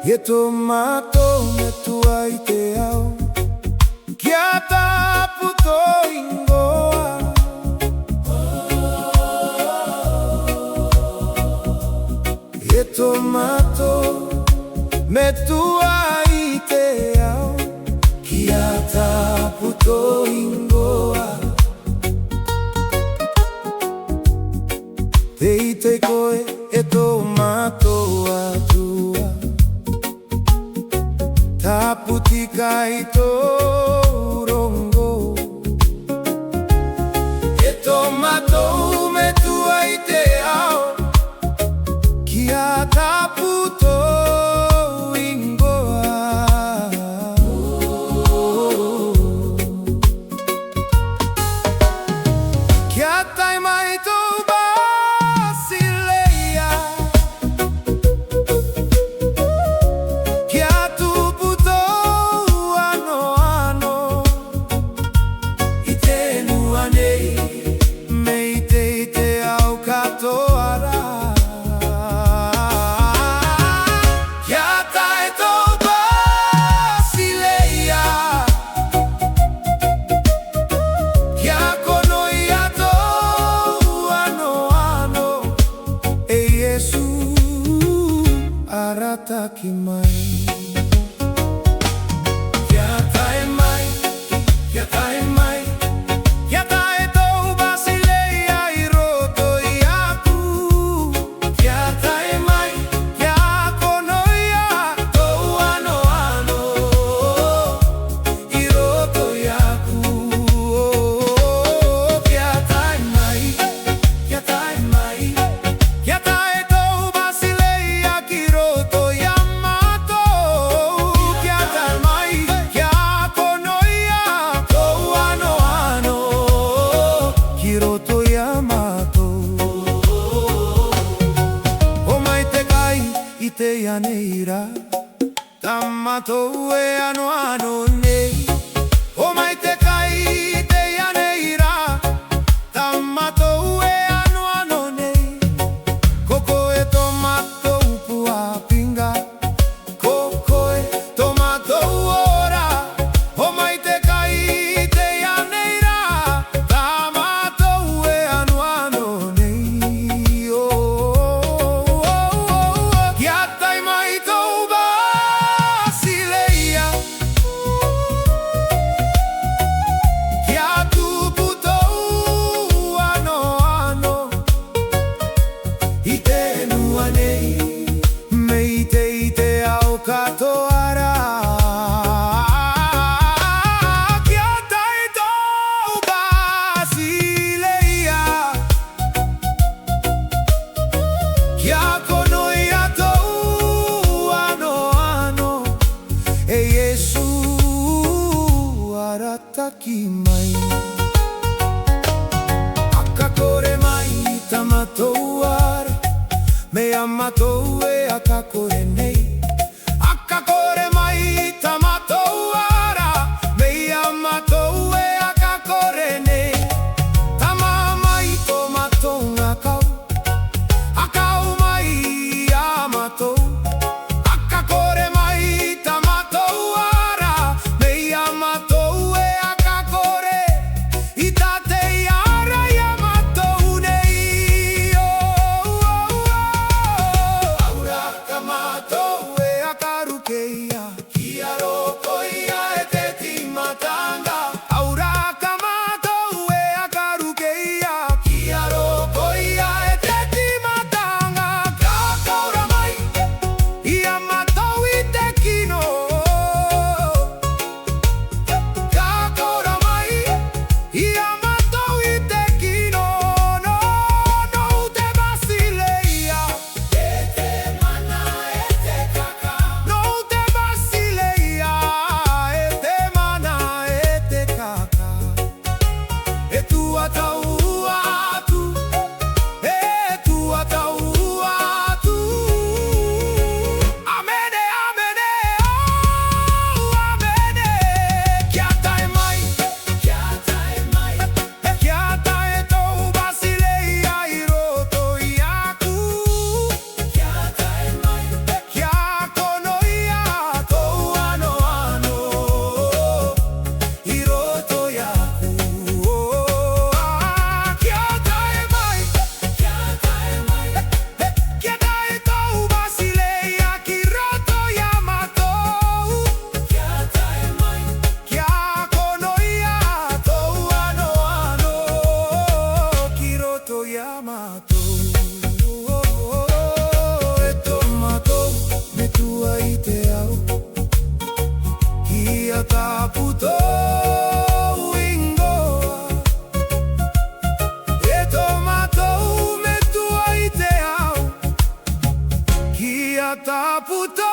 Getomato metuaite ao Kiata puto ingoa Getomato metuaite ao Kiata puto ingoa Teite koe e tomato atua Taputika i torongo E tomato metua i te ao Kia taputo ingoa Kia tai mai to basileia Kia tuputo ano ano I te nuanei Mei te au katoara Kia tai to basileia Kia konoi ato ano ano E Yesu arataki mai Kia tae mai, kia tae mai Kia tae tou basileia I roto I aku Kia tae mai, kia konoia tou ano ano I roto I aku Kia tae mai, kia tae mai Kia tae tou basileia Ki roto I amato Kia tae mai, kia konoia tou ano ano Ki roto I amato O mai te kai I te aneira Tamatou e ano ano nei O mai te kai I te aneira Tamatou e ano ano nei Koko e tomatou pua pinga Koko e tomatou ora O mai te kai I te aneira Tamatou e ano ano nei Kia tai mai tou basileia Kia tuputou ano ano I te nuanei Mei te au katoara Kia tai tou basileia Kia konoi atou ano ano E Yesu arataki mai Akakore mai tamatou ara Me amatou e akakore nei Akakore mai tamatou ara Me amatou e akakore nei Tama mai tomatou ngakau Akau mai amatou Akakore mai tamatou ara Me amatou e akakore I tate ara amatou nei Aura kamato puto